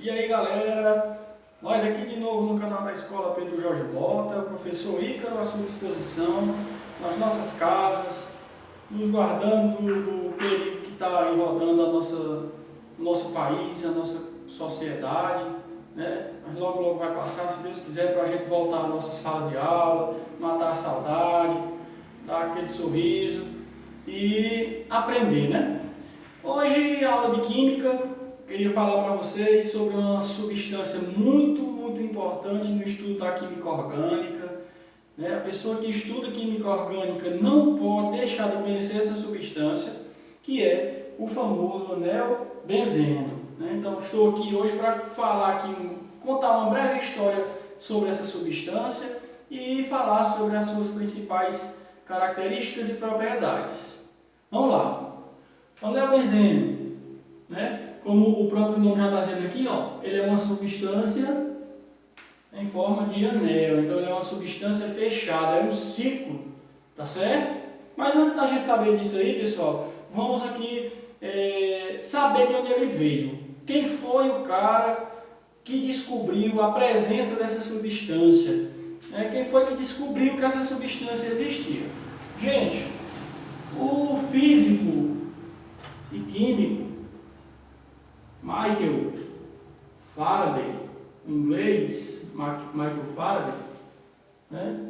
E aí galera, nós aqui de novo no canal da Escola Pedro Jorge Bota, o professor Ícaro à sua disposição, nas nossas casas, nos guardando do perigo que está aí rodando o nosso país, a nossa sociedade, né? Mas logo logo vai passar, se Deus quiser, para a gente voltar à nossa sala de aula, matar a saudade, dar aquele sorriso e aprender, né? Hoje, aula de Química. Queria falar para vocês sobre uma substância muito importante no estudo da química orgânica. Né? A pessoa que estuda química orgânica não pode deixar de conhecer essa substância, que é o famoso anel benzeno. Né? Então, estou aqui hoje para contar uma breve história sobre essa substância e falar sobre as suas principais características e propriedades. Vamos lá. O anel benzeno, né? Como o próprio nome já está dizendo aqui, ó, ele é uma substância em forma de anel, então ele é uma substância fechada, é um ciclo, tá certo? Mas antes da gente saber disso aí, pessoal, vamos aqui saber de onde ele veio. Quem foi o cara que descobriu a presença dessa substância? Quem foi que descobriu que essa substância existia? Gente, o físico e químico Michael Faraday, em inglês, Michael Faraday, né?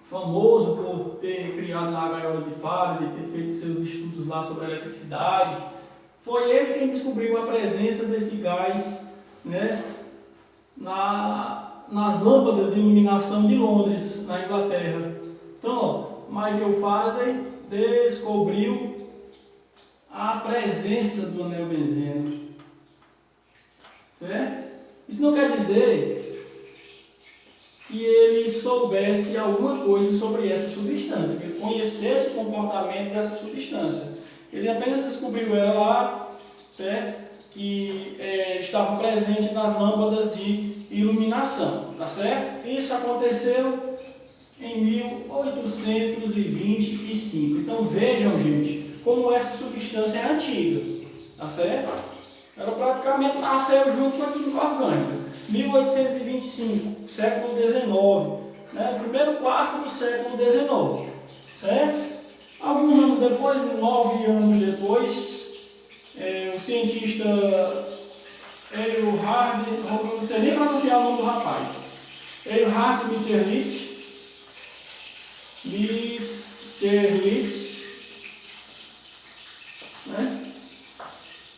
Famoso por ter criado lá a gaiola de Faraday, ter feito seus estudos lá sobre a eletricidade. Foi ele quem descobriu a presença desse gás, né, nas lâmpadas de iluminação de Londres, na Inglaterra. Então, ó, Michael Faraday descobriu a presença do anel benzeno. Certo? Isso não quer dizer que ele soubesse alguma coisa sobre essa substância, que ele conhecesse o comportamento dessa substância. Ele apenas descobriu ela lá, certo? Que estava presente nas lâmpadas de iluminação, tá certo? Isso aconteceu em 1825. Então vejam, gente, como essa substância é antiga, tá certo? Ela praticamente nasceu junto com a química orgânica. 1825, século XIX, né? Primeiro quarto do século XIX, certo? Alguns anos depois, 9 anos depois, o cientista Eilhard, não sei nem pronunciar o nome do rapaz, Eilhard Mitscherlich, né?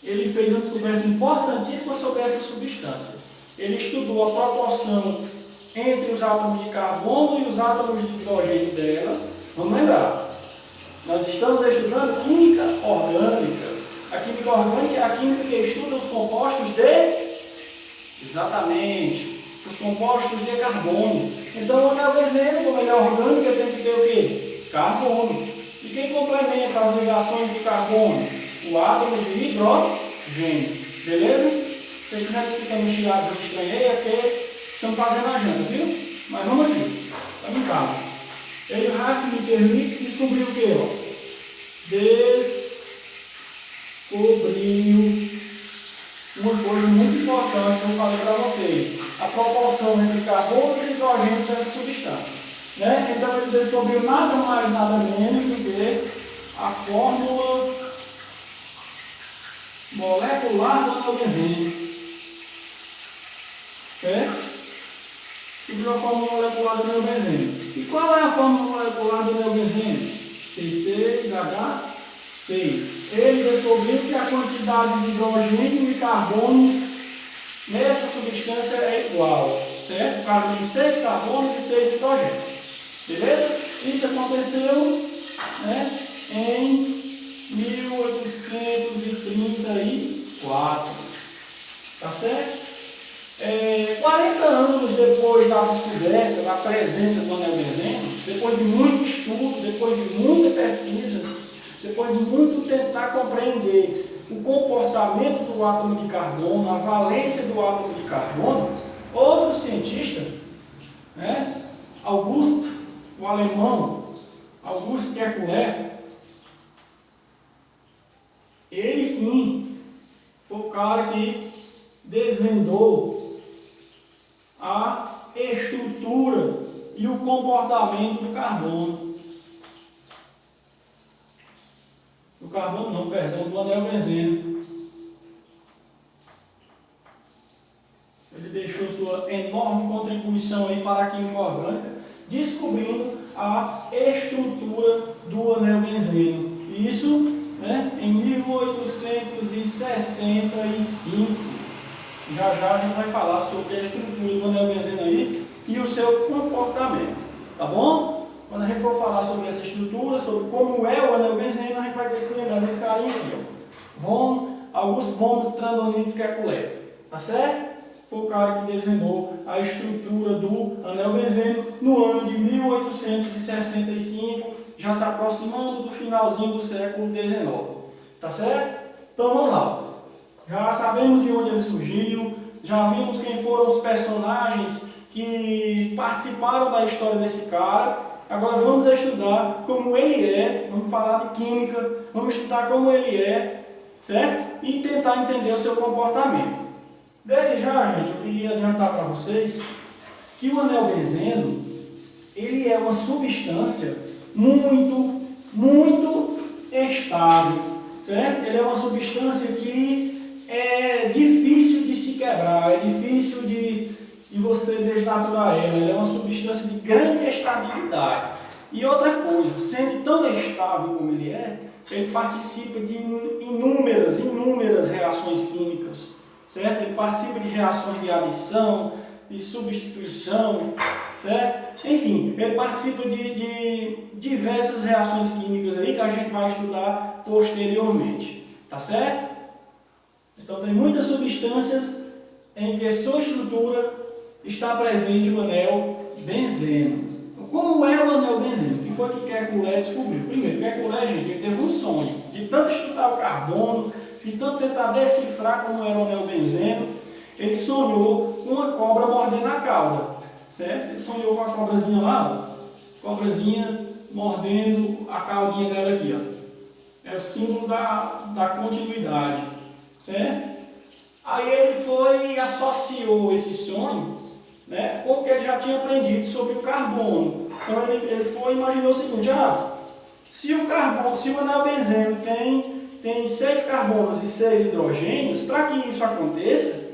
Ele fez uma descoberta importantíssima sobre essa substância. Ele estudou a proporção entre os átomos de carbono e os átomos de hidrogênio dela. Vamos lembrar, nós estamos estudando química orgânica. A química orgânica é a química que estuda os compostos Exatamente, os compostos de carbono. Então, o anel benzeno, como ele é orgânico, ele tem que ter o quê? Carbono. E quem complementa as ligações de carbono? O átomo de hidrogênio, beleza? Se vocês estiverem explicando os tirados aqui estranhei, é porque estamos fazendo a janta, viu? Mas vamos aqui, estamos em casa. Eilhard Mitscherlich descobriu o quê? Descobriu uma coisa muito importante que eu falei para vocês: a proporção entre carbono e hidrogênio dessa substância. Né? Então ele descobriu nada mais, nada menos do que a fórmula molecular do anel benzeno. Certo? Descobriu a fórmula molecular do anel benzeno. E qual é a fórmula molecular do anel benzeno? C6H6. Ele descobriu que a quantidade de hidrogênio e carbonos nessa substância é igual. Certo? O cara tem 6 carbonos e 6 hidrogênios. Beleza? Isso aconteceu, né, em 1834, tá certo? 40 anos depois da descoberta, da presença do anel benzeno, depois de muito estudo, depois de muita pesquisa, depois de muito tentar compreender o comportamento do átomo de carbono, a valência do átomo de carbono, outro cientista, né, o alemão Auguste Kekuler, ele sim foi o cara que desvendou a estrutura e o comportamento do carbono. Do carbono não, perdão, do anel benzeno. Ele deixou sua enorme contribuição aí para a química orgânica, descobrindo a estrutura do anel benzeno. Isso, né, em 1865. Já a gente vai falar sobre a estrutura do anel benzeno aí e o seu comportamento, tá bom? Quando a gente for falar sobre essa estrutura, sobre como é o anel benzeno, a gente vai ter que se lembrar desse carinha aqui, ó. Augusto von Strandonitz Kekulé, tá certo? Foi o cara que desvendou a estrutura do anel benzeno no ano de 1865, já se aproximando do finalzinho do século XIX, tá certo? Então vamos lá. Já sabemos de onde ele surgiu, já vimos quem foram os personagens que participaram da história desse cara. Agora vamos estudar como ele é, vamos falar de química, vamos estudar como ele é, certo? E tentar entender o seu comportamento. Desde já, gente, eu queria adiantar para vocês que o anel benzeno, ele é uma substância muito estável, certo? Ele é uma substância que é difícil de se quebrar, é difícil de você desnaturar ela. Ela é uma substância de grande estabilidade. E outra coisa, sendo tão estável como ele participa de inúmeras reações químicas, certo? Ele participa de reações de adição, de substituição, certo? Enfim, ele participa de diversas reações químicas aí que a gente vai estudar posteriormente, tá certo? Então tem muitas substâncias em que sua estrutura está presente o anel benzeno. Como é o anel benzeno? O que foi que Kekulé descobriu? Primeiro, Kekulé, gente, ele teve um sonho de tanto estudar o carbono, de tanto tentar decifrar como era o anel benzeno. Ele sonhou com uma cobra mordendo a cauda, certo? Ele sonhou com a cobrazinha lá, cobrazinha mordendo a caudinha dela aqui, ó. É o símbolo da continuidade, certo? Aí ele foi e associou esse sonho, né, com o que ele já tinha aprendido sobre o carbono. Então ele foi e imaginou o seguinte: se o anel benzeno tem 6 carbonos e 6 hidrogênios, para que isso aconteça,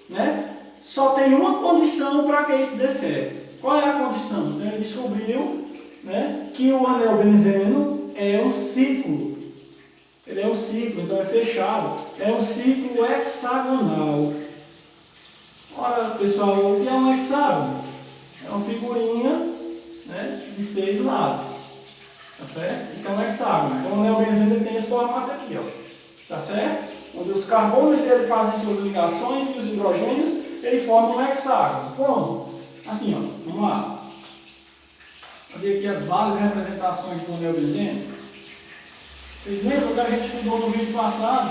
né, só tem uma condição para que isso dê certo. Qual é a condição? Ele descobriu, né, que o anel benzeno é um ciclo. Ele é um ciclo, então é fechado. É um ciclo hexagonal. Ora, pessoal, o que é um hexágono? É uma figurinha, né, de 6 lados. Tá certo? Isso é um hexágono. Então o anel benzeno tem esse formato aqui, ó. Tá certo? Onde os carbonos dele fazem suas ligações e os hidrogênios, ele forma um hexágono. Como? Assim, ó. Vamos lá. Fazer aqui as várias representações do anel benzeno. Vocês lembram que a gente estudou no vídeo passado,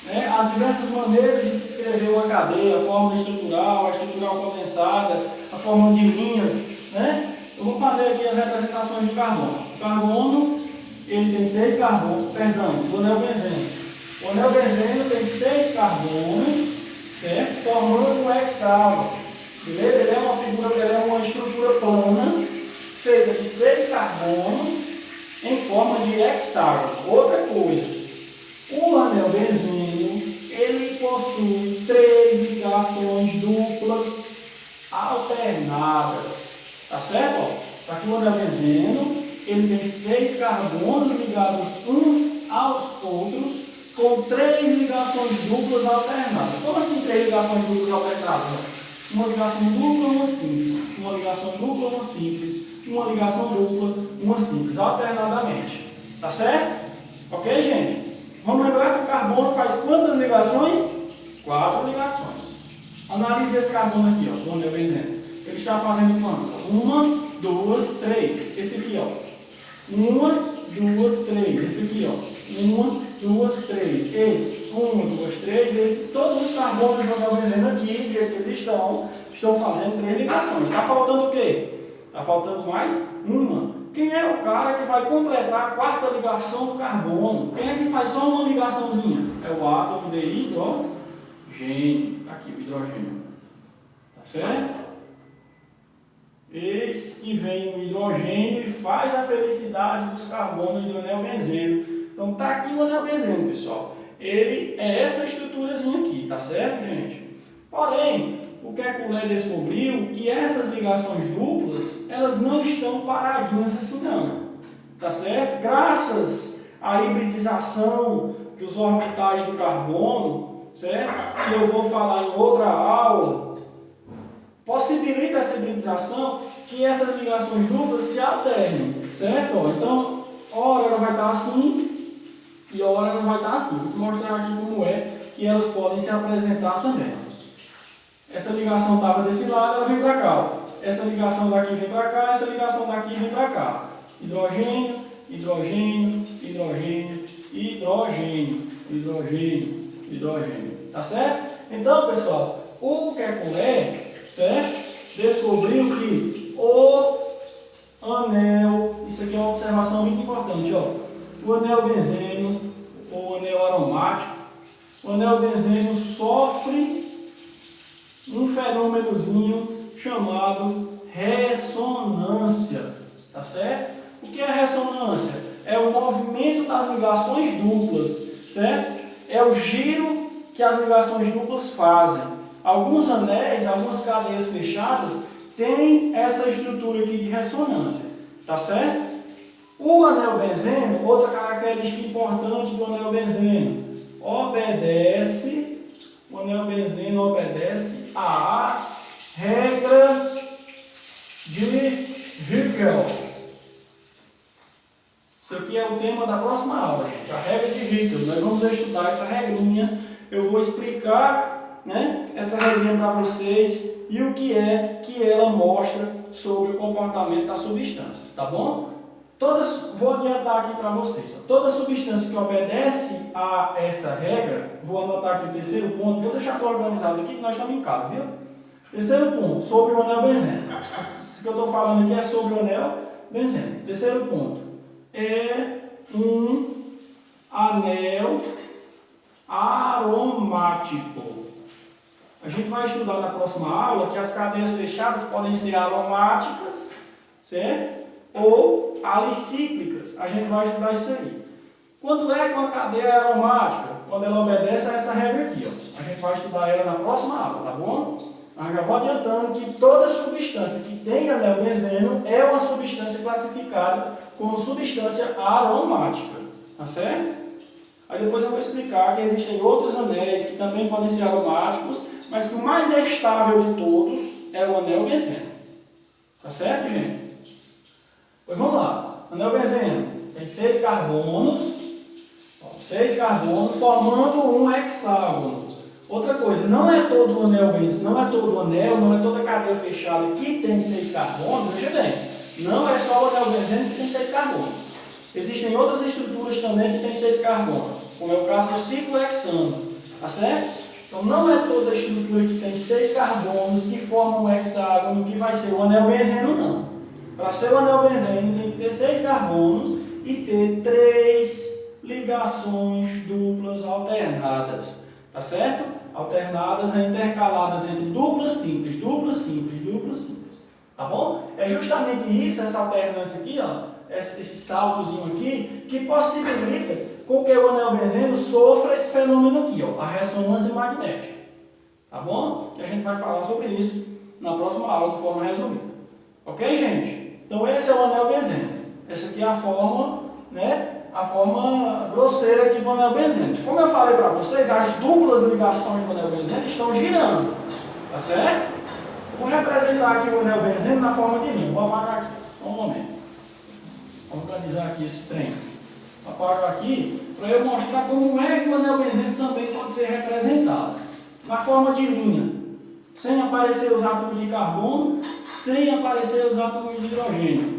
né, as diversas maneiras de se escrever uma cadeia, a fórmula estrutural, a estrutural condensada, a fórmula de linhas, né? Eu vou fazer aqui as representações do carbono. O carbono, ele tem 6 carbonos, perdão, do anel benzeno. O anel benzeno tem 6 carbonos, certo? Formando um hexágono, beleza? Ele é uma figura, ele é uma estrutura plana, feita de 6 carbonos, em forma de hexágono. Outra coisa, o anel benzeno, ele possui 3 ligações duplas alternadas, tá certo? Aqui o anel benzeno, ele tem 6 carbonos ligados uns aos outros com 3 ligações duplas alternadas. Como assim 3 ligações duplas alternadas? Uma ligação dupla, uma simples. Uma ligação dupla, uma simples. Uma ligação dupla, uma simples, alternadamente. Tá certo? Ok, gente? Vamos lembrar que o carbono faz quantas ligações? 4 ligações. Analise esse carbono aqui, ó, do anel benzeno. Ele está fazendo quantas? 1, 2, 3. Esse aqui, ó. 1, 2, 3. Esse aqui, ó. 1, 2, 3. Esse. 1, 2, 3. Esse. Todos os carbonos do anel benzeno aqui, do jeito que eles estão fazendo 3 ligações. Está faltando o quê? Está faltando mais uma. Quem é o cara que vai completar a 4ª ligação do carbono? Quem é que faz só uma ligaçãozinha? É o átomo de hidrogênio. Aqui o hidrogênio. Tá certo? Eis que vem o hidrogênio e faz a felicidade dos carbonos do anel benzeno. Então tá aqui o anel benzeno, pessoal. Ele é essa estruturazinha aqui, tá certo, gente? Porém, o Kekulé descobriu que essas ligações duplas, elas não estão paradinhas assim não. Tá certo? Graças à hibridização dos orbitais do carbono, certo? Que eu vou falar em outra aula, possibilita essa hibridização que essas ligações duplas se alternem, certo? Então, ora ela vai estar assim e ora ela vai estar assim. Vou mostrar aqui como é que elas podem se apresentar também. Essa ligação estava desse lado, ela vem para cá. Essa ligação daqui vem para cá, essa ligação daqui vem para cá. Hidrogênio, hidrogênio, hidrogênio, hidrogênio, hidrogênio, hidrogênio. Tá certo? Então, pessoal, o Kekulé, certo? Descobriu que o anel, isso aqui é uma observação muito importante, ó. O anel benzeno, ou anel aromático, o anel benzeno sofre um fenômenozinho chamado ressonância, tá certo? O que é ressonância? É o movimento das ligações duplas, certo? É o giro que as ligações duplas fazem. Alguns anéis, algumas cadeias fechadas têm essa estrutura aqui de ressonância, tá certo? O anel benzeno, outra característica importante do anel benzeno, o anel benzeno obedece à regra de Hickel. Isso aqui é o tema da próxima aula, gente, a regra de Hickel. Nós vamos estudar essa regrinha, eu vou explicar, né, essa regrinha para vocês e o que é que ela mostra sobre o comportamento das substâncias, tá bom? Vou adiantar aqui para vocês, ó, toda substância que obedece a essa regra, vou anotar aqui o terceiro ponto, vou deixar tudo organizado aqui que nós estamos em casa, viu? Terceiro ponto, sobre o anel benzeno. Isso que eu estou falando aqui é sobre o anel benzeno. Terceiro ponto, é um anel aromático. A gente vai estudar na próxima aula que as cadeias fechadas podem ser aromáticas, certo? Ou alicíclicas. A gente vai estudar isso aí. Quando é que uma cadeia é aromática? Quando ela obedece a essa regra aqui, ó. A gente vai estudar ela na próxima aula, tá bom? Mas já vou adiantando que toda substância que tem anel benzeno é uma substância classificada como substância aromática, tá certo? Aí depois eu vou explicar que existem outros anéis que também podem ser aromáticos, mas que o mais estável de todos é o anel benzeno. Tá certo, gente? Pois vamos lá. Anel benzeno tem 6 carbonos, formando um hexágono. Outra coisa, não é todo anel, não é toda cadeia fechada que tem 6 carbonos, veja bem, não é só o anel benzeno que tem 6 carbonos. Existem outras estruturas também que tem 6 carbonos, como é o caso do ciclo hexano, tá certo? Então não é toda estrutura que tem 6 carbonos que formam um hexágono que vai ser o anel benzeno, não. Para ser o anel benzeno tem que ter 6 carbonos e ter 3 ligações duplas alternadas, tá certo? Alternadas e intercaladas entre duplas simples, duplas simples, duplas simples, tá bom? É justamente isso, essa alternância aqui, ó, esse saltozinho aqui, que possibilita com que o anel benzeno sofra esse fenômeno aqui, ó, a ressonância magnética, tá bom? E a gente vai falar sobre isso na próxima aula de forma resumida, ok, gente? Então esse é o anel benzeno. Essa aqui é a forma, né? A forma grosseira aqui do anel benzeno. Como eu falei para vocês, as duplas ligações do anel benzeno estão girando, tá certo? Eu vou representar aqui o anel benzeno na forma de linha. Vou apagar aqui, só um momento. Vou organizar aqui esse trem. Vou apagar aqui para eu mostrar como é que o anel benzeno também pode ser representado. Na forma de linha, sem aparecer os átomos de carbono, sem aparecer os átomos de hidrogênio.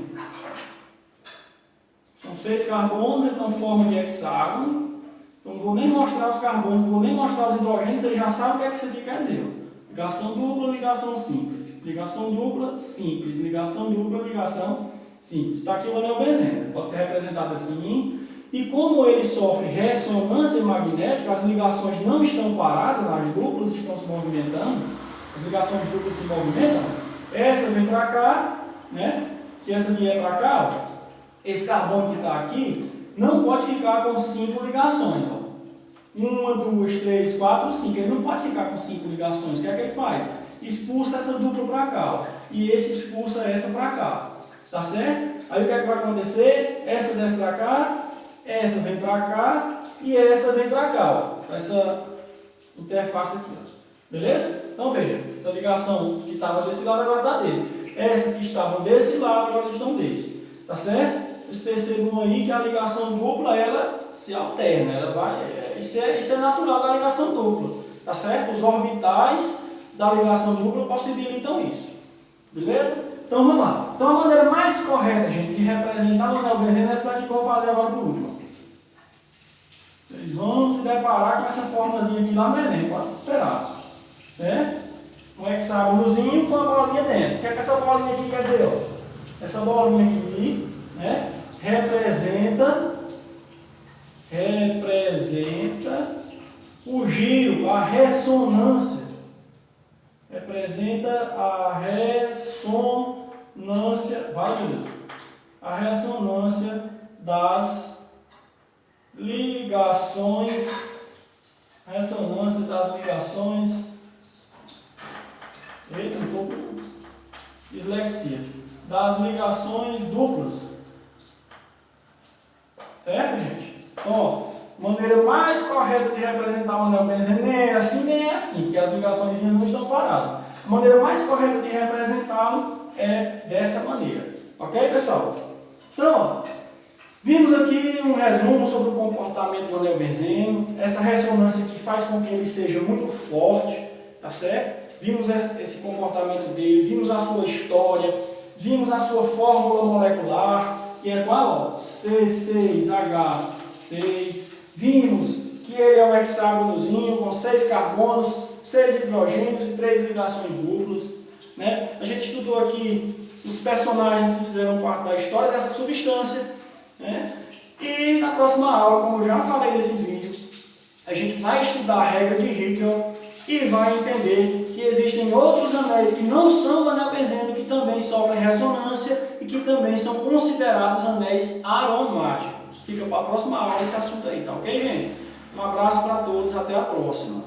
São 6 carbonos, então forma de hexágono. Então não vou nem mostrar os carbonos, não vou nem mostrar os hidrogênios, você já sabe o que é que isso aqui quer dizer. Ligação dupla, ligação simples. Ligação dupla, simples. Ligação dupla, ligação simples. Está aqui o anel benzeno. Pode ser representado assim, E como ele sofre ressonância magnética, as ligações não estão paradas, as duplas estão se movimentando, as ligações duplas se movimentam, essa vem para cá, né? Se essa vier para cá, ó, esse carbono que está aqui não pode ficar com 5 ligações. Ó. 1, 2, 3, 4, 5. Ele não pode ficar com 5 ligações. O que é que ele faz? Expulsa essa dupla para cá. Ó. E esse expulsa essa para cá. Tá certo? Aí o que é que vai acontecer? Essa desce para cá, essa vem para cá e essa vem para cá. Ó. Essa interface aqui. Ó. Beleza? Então veja, essa ligação que estava desse lado agora está desse. Essas que estavam desse lado agora estão desse. Tá certo? Vocês percebam aí que a ligação dupla ela se alterna. Ela vai, isso é natural da ligação dupla. Tá certo? Os orbitais da ligação dupla possibilitam isso. Beleza? Então vamos lá. Então a maneira mais correta, gente, de representar o anel benzeno é essa daqui que eu vou fazer agora por último. Vocês vão se deparar com essa formazinha aqui lá no Enem, pode esperar. Certo? Um hexágonozinho com a bolinha dentro. O que é que essa bolinha aqui quer dizer? Ó? Essa bolinha aqui, né, representa o giro, a ressonância. Representa a ressonância, a ressonância das ligações, eita, um pouco dislexia, das ligações duplas. Certo, gente? Então, ó, maneira mais correta de representar o anel benzeno nem é assim, nem é assim, porque as ligações não estão paradas. A maneira mais correta de representá-lo é dessa maneira. Ok, pessoal? Então, ó, vimos aqui um resumo sobre o comportamento do anel benzeno, essa ressonância que faz com que ele seja muito forte, tá certo? Vimos esse comportamento dele, vimos a sua história, vimos a sua fórmula molecular, que é qual? C6H6. Vimos que ele é um hexágonozinho com 6 carbonos, 6 hidrogênios e 3 ligações duplas. Né? A gente estudou aqui os personagens que fizeram parte da história dessa substância. Né? E na próxima aula, como eu já falei nesse vídeo, a gente vai estudar a regra de Rickel e vai entender que existem outros anéis que não são o anel benzeno, que também sofrem ressonância e que também são considerados anéis aromáticos. Fica para a próxima aula esse assunto aí, tá ok, gente? Um abraço para todos, até a próxima.